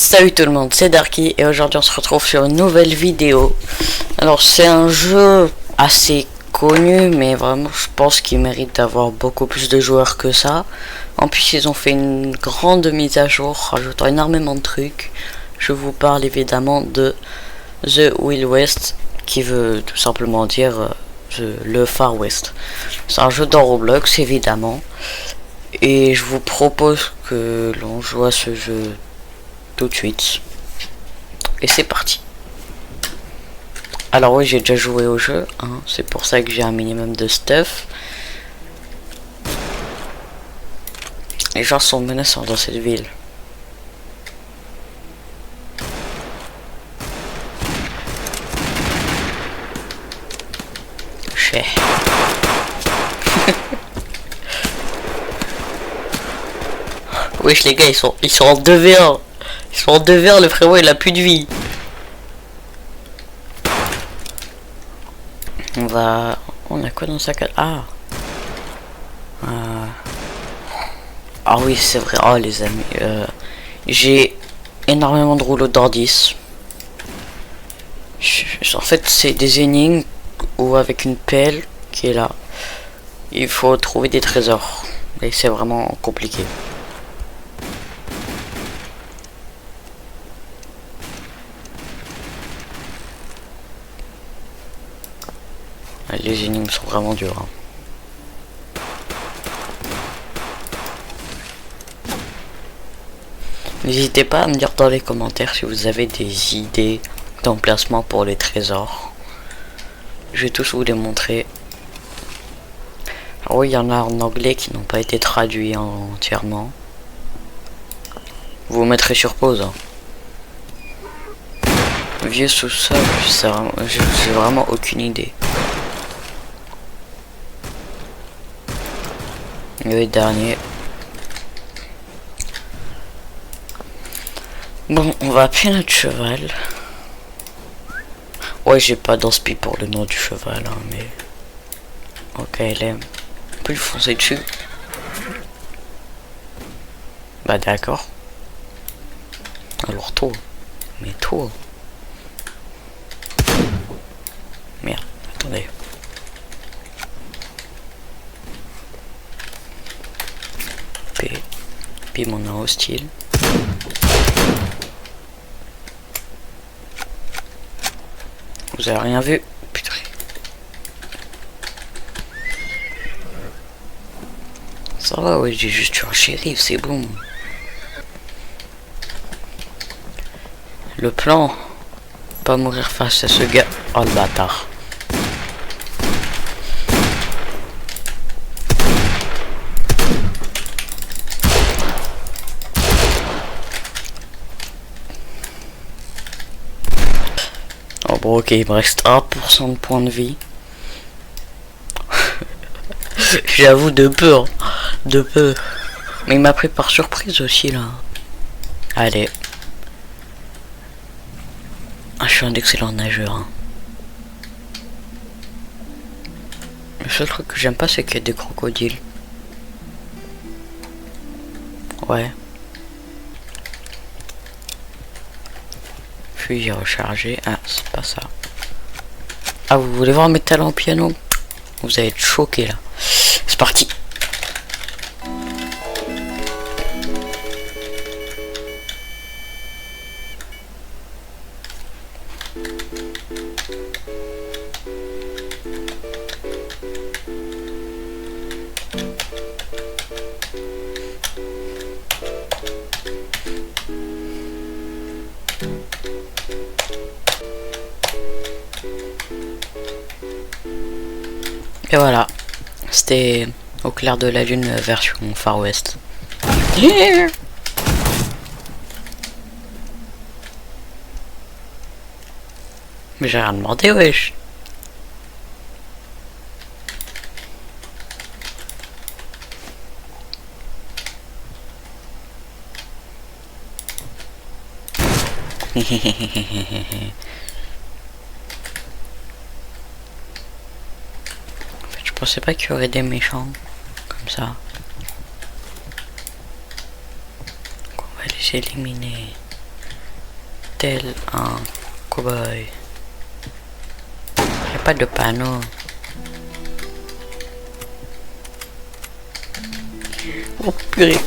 Salut tout le monde, c'est Darky et aujourd'hui on se retrouve sur une nouvelle vidéo. Alors c'est un jeu assez connu mais vraiment je pense qu'il mérite d'avoir beaucoup plus de joueurs que ça. En plus ils ont fait une grande mise à jour rajoutant énormément de trucs. Je vous parle évidemment de The Wild West qui veut tout simplement dire le Far West. C'est un jeu dans Roblox évidemment et je vous propose que l'on joue à ce jeu tout de suite. Et c'est parti. Alors oui, j'ai déjà joué au jeu, hein, c'est pour ça que j'ai un minimum de stuff. Les gens sont menaçants dans cette ville. Chais. Wesh les gars, ils sont en 2v1. Ils sont en 2v1, le frérot il a plus de vie. On a quoi dans sa cale? Ah oui c'est vrai, oh les amis, j'ai énormément de rouleaux d'ordis. En fait c'est des énigmes où avec une pelle qui est là, il faut trouver des trésors. Et c'est vraiment compliqué. Les énigmes sont vraiment dures. Hein. N'hésitez pas à me dire dans les commentaires si vous avez des idées d'emplacement pour les trésors. Je vais tous vous les montrer. Alors oui, il y en a en anglais qui n'ont pas été traduits entièrement. Vous mettrez sur pause. Hein. Vieux sous-sol, j'ai vraiment aucune idée. Le dernier. Bon, on va appeler notre cheval. Ouais, j'ai pas d'inspi pour le nom du cheval, hein, mais... Ok, LM. On peut lui foncer dessus. Bah d'accord. Alors toi. Mais toi. Merde, attendez. Puis mon nom hostile. Vous avez rien vu? Putain. Ça va, ouais, j'ai juste tué un shérif, c'est bon. Le plan, pas mourir face à ce gars. Oh le bâtard. Oh bon ok, il me reste 1% de points de vie. J'avoue de peu, hein. De peu. Mais il m'a pris par surprise aussi là. Allez. Ah, je suis un excellent nageur. Hein. Le seul truc que j'aime pas c'est qu'il y a des crocodiles. Ouais. Puis recharger. Ah, c'est pas ça. Ah, vous voulez voir mes talents au piano? Vous allez être choqués là. C'est parti. Et voilà, c'était au clair de la lune version Far West. Yeah. Mais j'ai rien demandé, wesh. Je pensais pas qu'il y aurait des méchants comme ça. Donc on va les éliminer. tel un cow-boy. J'ai pas de panneau. Oh purée.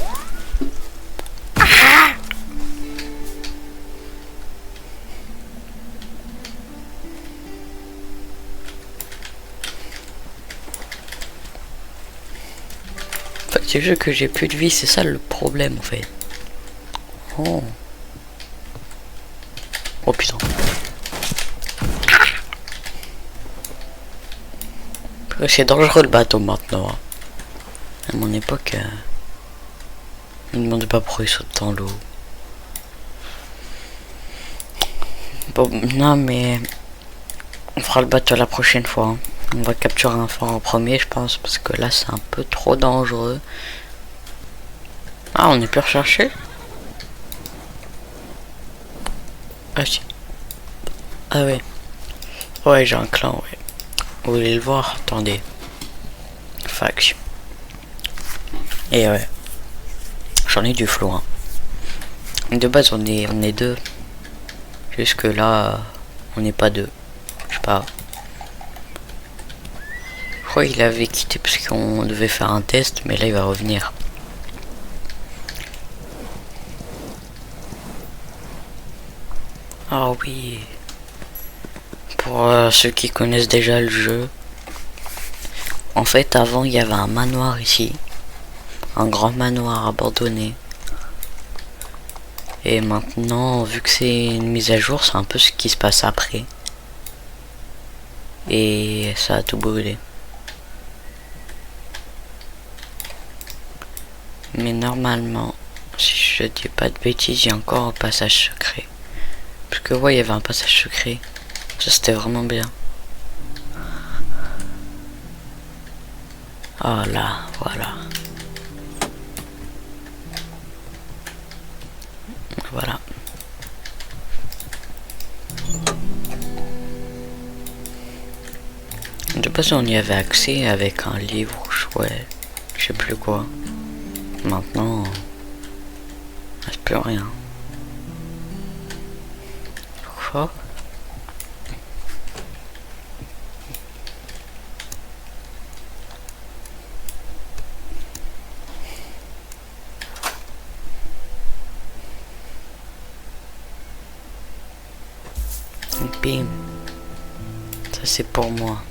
En fait, c'est juste que j'ai plus de vie, c'est ça le problème en fait. Oh. Oh putain. C'est dangereux le bateau maintenant. À mon époque, je me demandais pas pourquoi il saute dans l'eau. Bon, non mais on fera le bateau la prochaine fois. Hein. On va capturer un fort en premier, je pense, parce que là c'est un peu trop dangereux. Ah, on est plus recherché. Ah si. Ah ouais. Ouais, j'ai un clan, ouais. Vous voulez le voir? Attendez. Faction. Et ouais. J'en ai du flou, hein. De base, on est deux. Jusque là, on n'est pas deux. Je sais pas. Je crois qu'il avait quitté parce qu'on devait faire un test, mais là il va revenir. Ah oui. Pour ceux qui connaissent déjà le jeu. En fait, avant, il y avait un manoir ici. Un grand manoir abandonné. Et maintenant, vu que c'est une mise à jour, c'est un peu ce qui se passe après. Et ça a tout brûlé. Mais normalement, si je dis pas de bêtises, il y a encore un passage secret. Parce que ouais, il y avait un passage secret. Ça c'était vraiment bien. Oh là, voilà. Voilà. De base on y avait accès avec un livre, ouais, je sais plus quoi. Maintenant, il reste plus rien. Quoi? Bim. Ça c'est pour moi.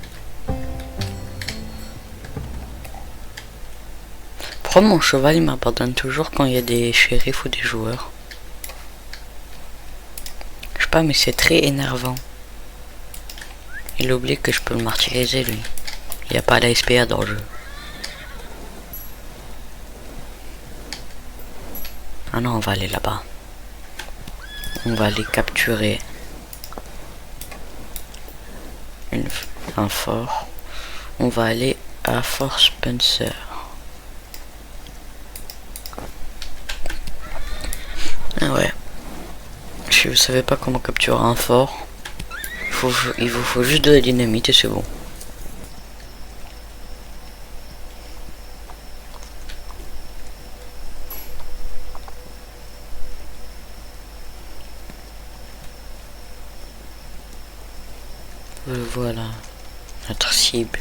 Pourquoi mon cheval il m'abandonne toujours quand il y a des shérifs ou des joueurs? Je sais pas, mais c'est très énervant. Il oublie que je peux le martyriser lui. Il n'y a pas la SPA dans le jeu. Ah non, on va aller là-bas. On va aller capturer un fort. On va aller à Fort Spencer. Ah ouais. Si vous savez pas comment capturer un fort, il vous faut juste de la dynamite et c'est bon. Voilà, notre cible.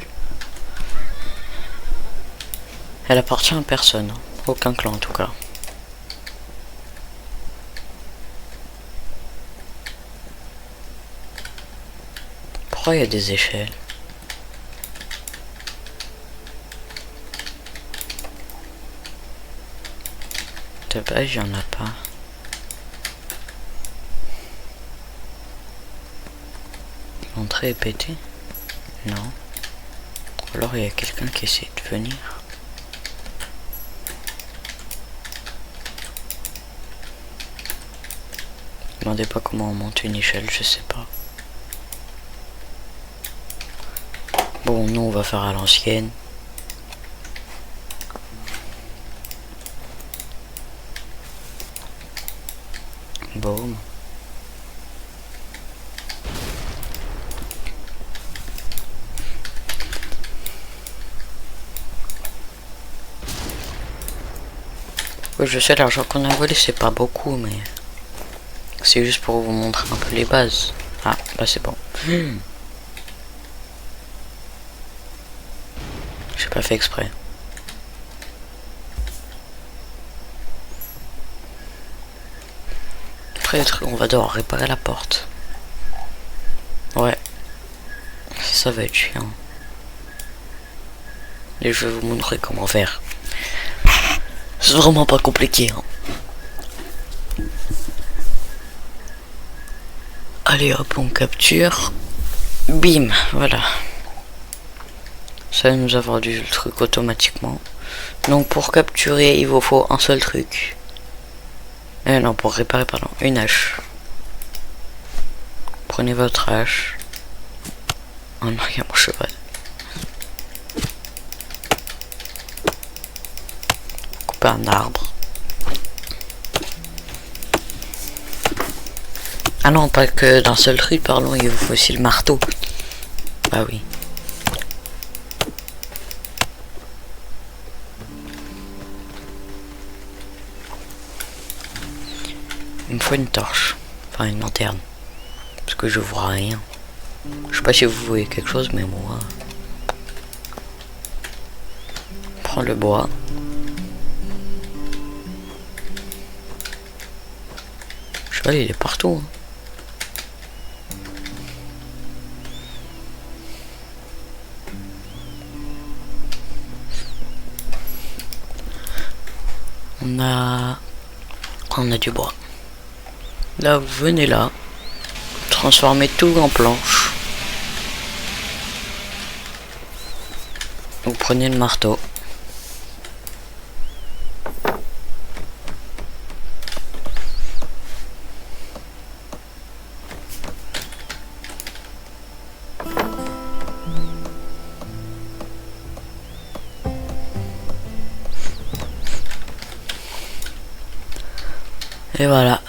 Elle appartient à personne, aucun clan en tout cas. Pourquoi il y a des échelles? De base, il n'y en a pas. L'entrée est pétée? Non. Alors il y a quelqu'un qui essaie de venir. Demandez pas comment on monte une échelle, je sais pas. Bon, nous on va faire à l'ancienne. Boum. Oui, je sais, l'argent qu'on a volé c'est pas beaucoup, mais C'est juste pour vous montrer un peu les bases. Ah, là c'est bon. J'ai pas fait exprès. Après, on va devoir réparer la porte. Ouais. Ça va être chiant. Et je vais vous montrer comment faire. C'est vraiment pas compliqué. Hein. Allez hop, on capture. Bim, voilà. Ça nous a vendu le truc automatiquement. Donc pour capturer, il vous faut un seul truc. Non, pour réparer, pardon, une hache. Prenez votre hache. Oh non, il y a mon cheval. Coupez un arbre. Ah non, pas que d'un seul truc, pardon, il vous faut aussi le marteau. Bah oui. Il me faut une torche. Enfin, une lanterne. Parce que je vois rien. Je sais pas si vous voyez quelque chose, mais moi... Prends le bois. Le cheval, il est partout. Hein. On a du bois. Là, vous venez là. Transformez tout en planche. Vous prenez le marteau. Et voilà.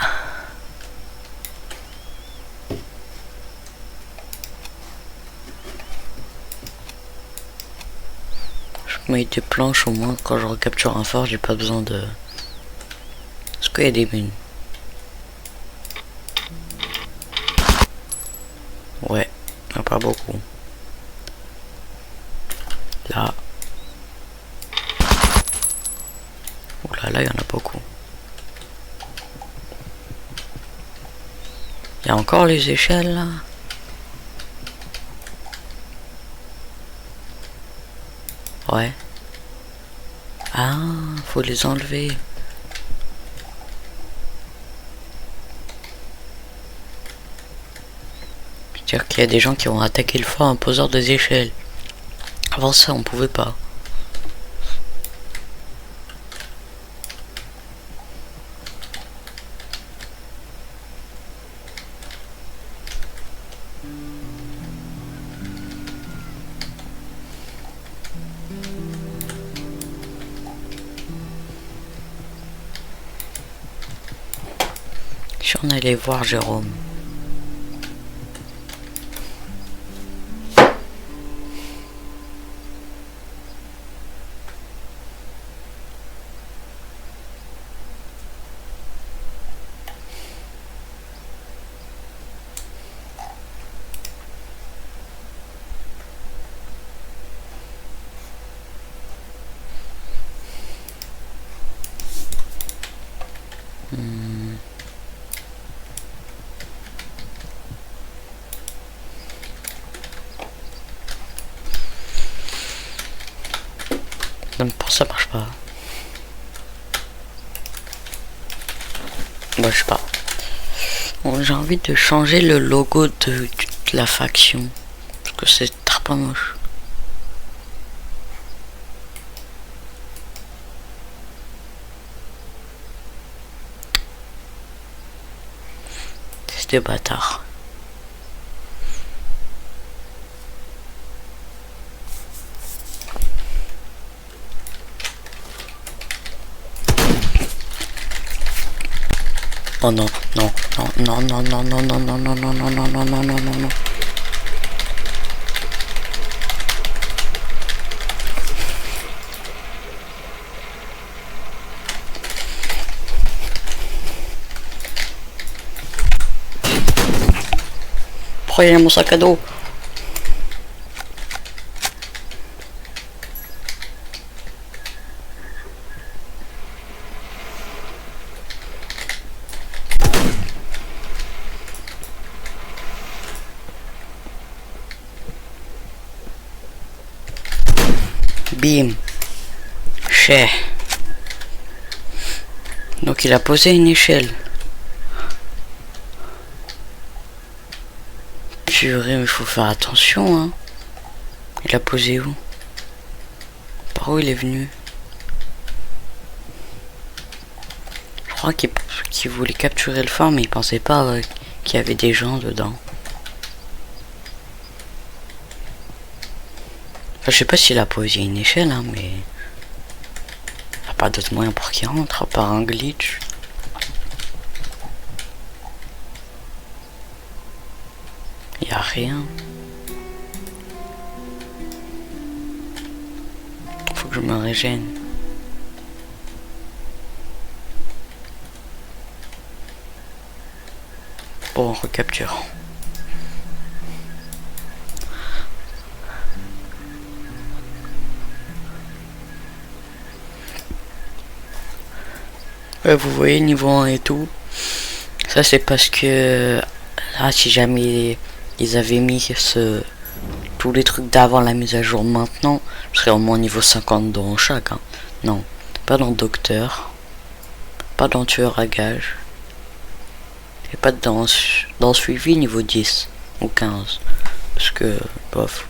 Je mets des planches au moins quand je recapture un fort, j'ai pas besoin de... Est-ce qu'il y a des mines? Ouais, il n'y en a pas beaucoup. Là. Oula, là il y en a beaucoup. Il y a encore les échelles là. Ouais. Ah, faut les enlever. C'est-à-dire qu'il y a des gens qui ont attaqué le fort en posant des échelles. Avant ça, on pouvait pas. Si on allait voir Jérôme. Non, pour ça marche pas. Bon, je sais pas. Bon, j'ai envie de changer le logo de la faction. Parce que c'est très pas moche. C'est des bâtards. Oh non, non, non, non, non, non, non, non, non, non, non, non, non, non, non, non, non. Prenez mon sac à dos. Bim. Cher. Donc il a posé une échelle. Purée, mais il faut faire attention, hein. Il a posé où? Par où il est venu? Je crois qu'il voulait capturer le phare, mais il pensait pas qu'il y avait des gens dedans. Enfin, je sais pas s'il a posé une échelle, hein, mais... Il n'y a pas d'autre moyen pour qu'il rentre, à part un glitch. Il n'y a rien. Faut que je me régène. Bon, on recapture. Vous voyez niveau 1 et tout. Ça c'est parce que là si jamais ils avaient mis tous les trucs d'avant la mise à jour maintenant, je serais au moins niveau 50 dans chaque. Hein. Non, pas dans Docteur, pas dans Tueur à gage, et pas dans Suivi niveau 10 ou 15. Parce que, bof.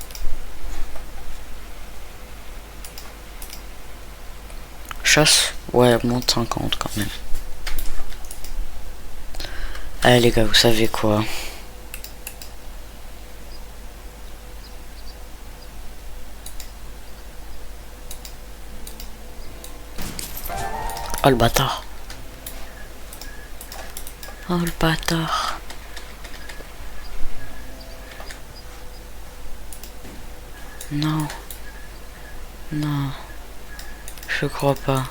Chasse, ouais, moins de 50 quand même. Allez les gars, vous savez quoi? Oh le bâtard. Oh le bâtard. Non. Non. Je crois pas.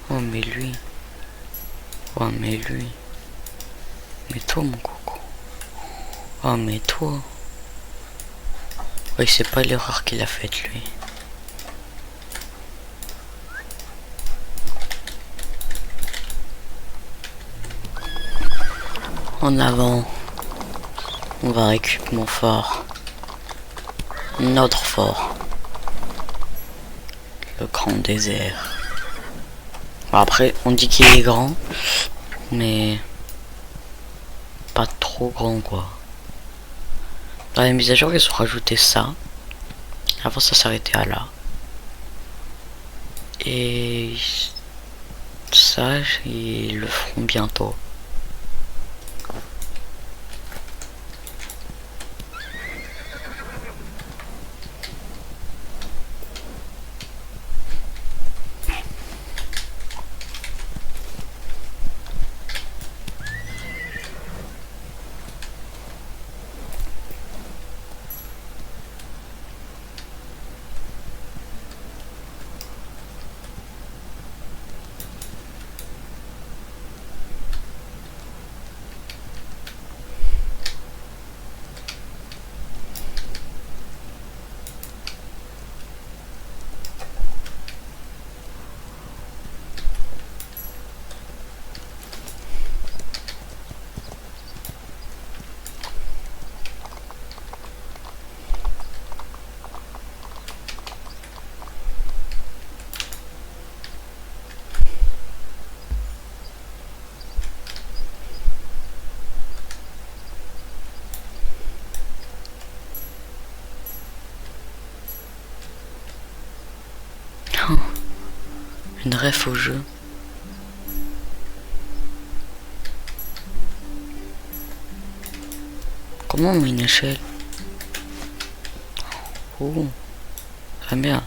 Oh mais lui. Oh mais lui. Mais toi mon coco. Oh mais toi. Oui, c'est pas l'erreur qu'il a faite lui. En avant. On va récupérer mon fort. Notre fort. Le grand désert. Bon, après, on dit qu'il est grand. Mais... pas trop grand quoi. Dans la mise à jour, ils ont rajouté ça. Avant, ça s'arrêtait à là. Et... ça, ils le feront bientôt. Une ref au jeu. Comment on met une échelle? Oh, très bien.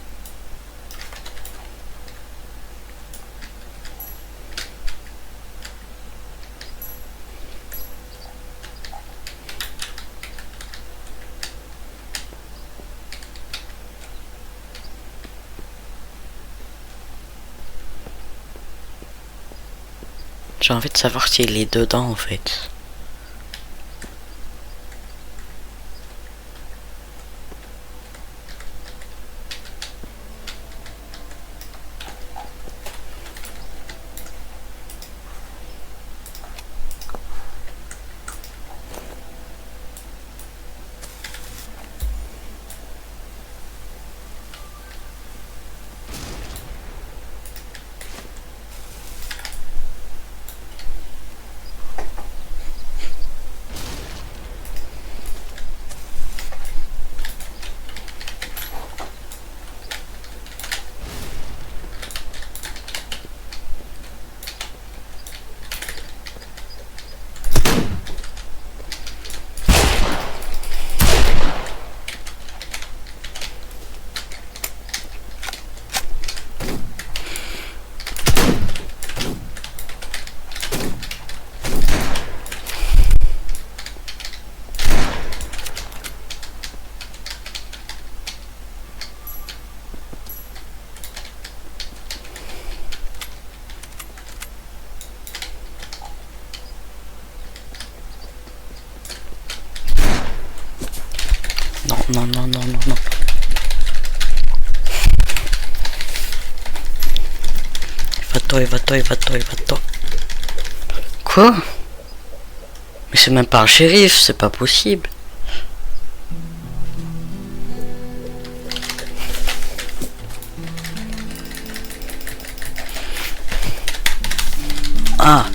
J'ai envie de savoir s'il est dedans en fait. Non, non, non, non, non. Va-toi, va-toi, va-toi, va-toi. Quoi? Mais c'est même pas un shérif, c'est pas possible. Ah.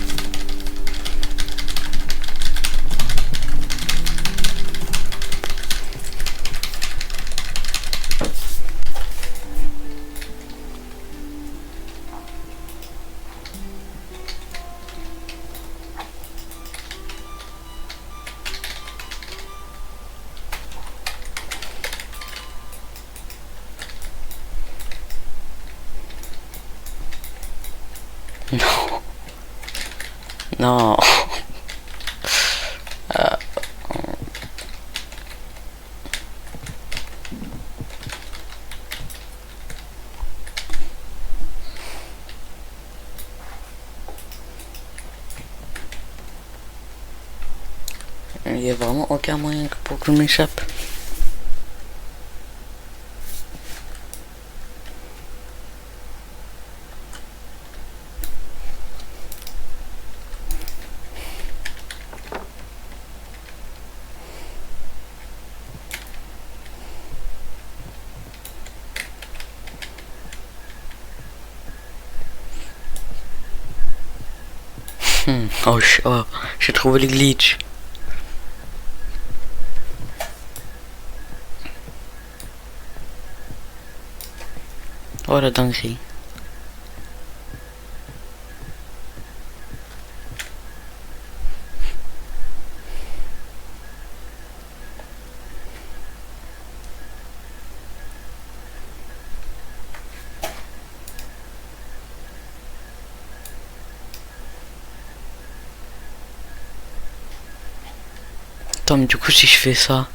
Non. Non. Il y a vraiment aucun moyen pour que je m'échappe. Oh, j'ai trouvé le glitch. Oh la dinguerie. Attends, mais du coup, si je fais ça.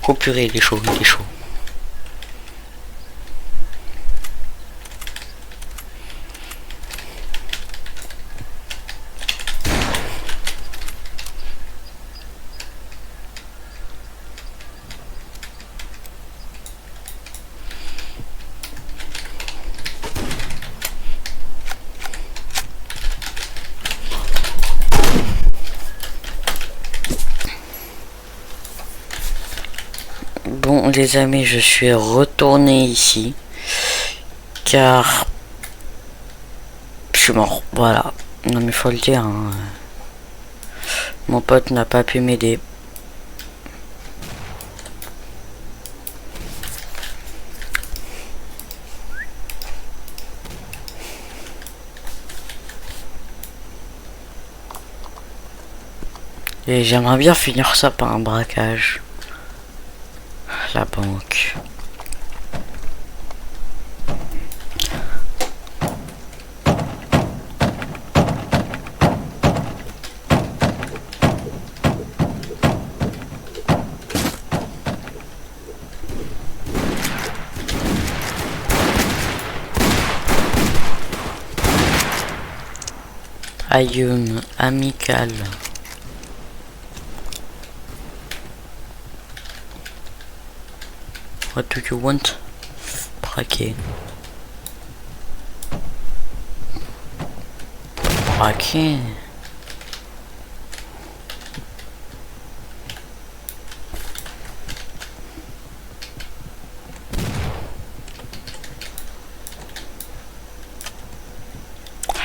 Oh purée, il est chaud, il est chaud. Bon les amis, je suis retourné ici car je suis mort, voilà. Non mais faut le dire hein. Mon pote n'a pas pu m'aider. Et j'aimerais bien finir ça par un braquage. La banque. Aïeum amical. What do you want? Braquer. Braquer.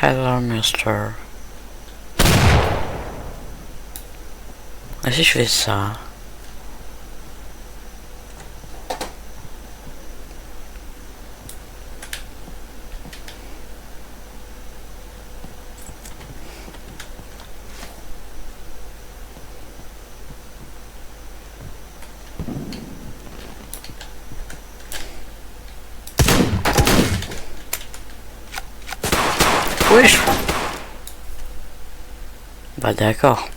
Hello, mister. Et si je fais ça? Oui. Bah d'accord.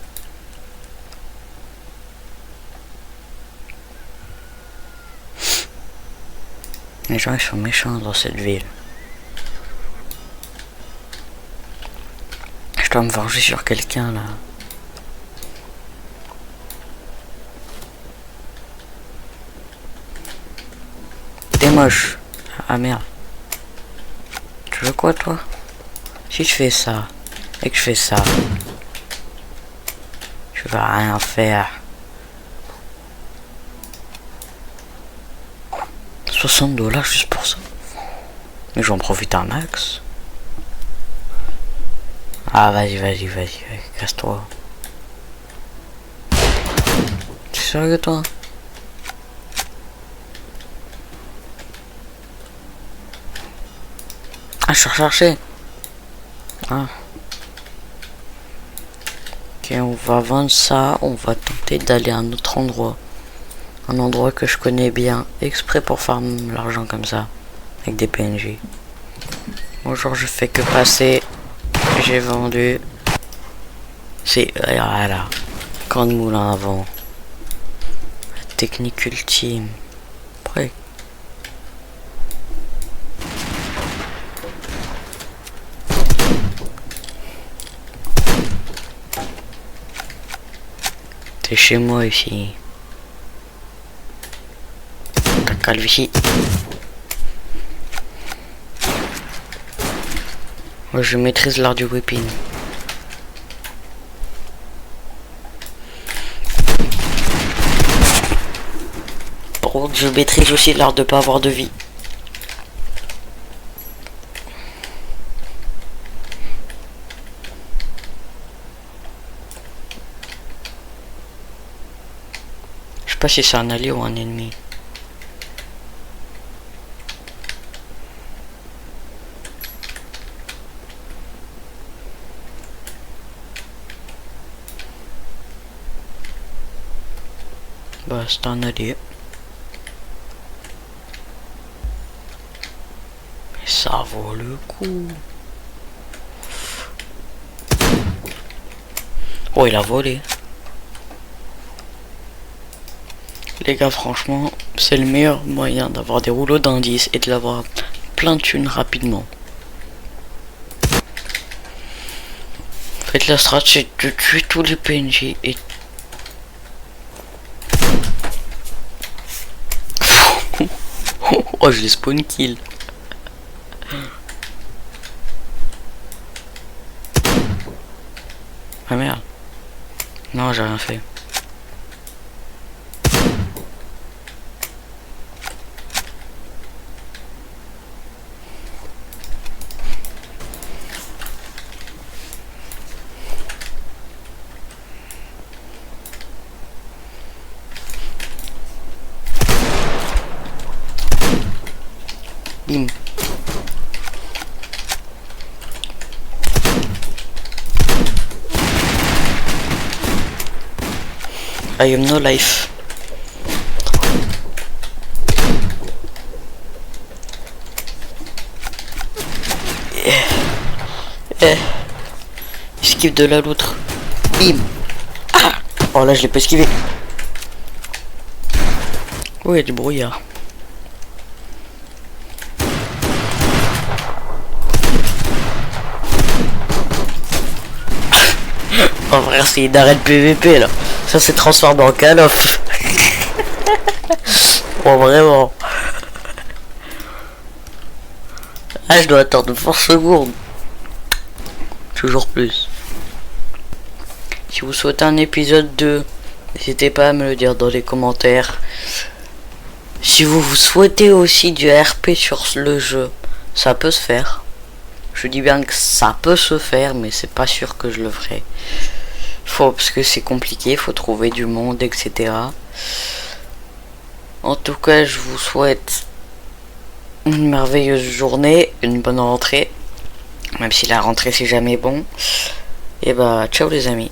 Les gens ils sont méchants dans cette ville. Je dois me venger sur quelqu'un là. T'es moche. Ah merde. Tu veux quoi toi? Si je fais ça et que je fais ça, je vais rien faire. 60$ juste pour ça. Mais j'en profite un max. Ah vas-y, casse-toi. Tu es sérieux toi? Ah je suis recherché. Ah. Ok, on va vendre ça, on va tenter d'aller à un autre endroit. Un endroit que je connais bien, exprès pour faire l'argent comme ça, avec des PNJ. Bonjour, je fais que passer. J'ai vendu. C'est... Voilà. Camp de moulin avant. La technique ultime. Après. T'es chez moi ici. Ta calvitie. Moi je maîtrise l'art du whipping. Par contre je maîtrise aussi l'art de pas avoir de vie. Je sais pas si c'est un allié ou un ennemi. Bah c'est un allié. Mais ça vaut le coup. Oh il a volé. Les gars franchement c'est le meilleur moyen d'avoir des rouleaux d'indices et de l'avoir plein de thunes rapidement. Faites la strat c'est de tuer tous les PNJ et oh je les spawn kill. Ah merde. Non j'ai rien fait. Bim. I have no life. Esquive de la loutre. Bim. Ah. Oh là je l'ai pas esquivé. Oh il y a du brouillard. Oh frère c'est une arène PVP là. Ça s'est transformé en Call of. Oh vraiment. Ah je dois attendre 4 secondes. Toujours plus. Si vous souhaitez un épisode 2, n'hésitez pas à me le dire dans les commentaires. Si vous souhaitez aussi du RP sur le jeu, ça peut se faire. Je dis bien que ça peut se faire, mais c'est pas sûr que je le ferai. Parce que c'est compliqué, faut trouver du monde, etc. En tout cas, je vous souhaite une merveilleuse journée, une bonne rentrée. Même si la rentrée c'est jamais bon. Et bah, ciao les amis.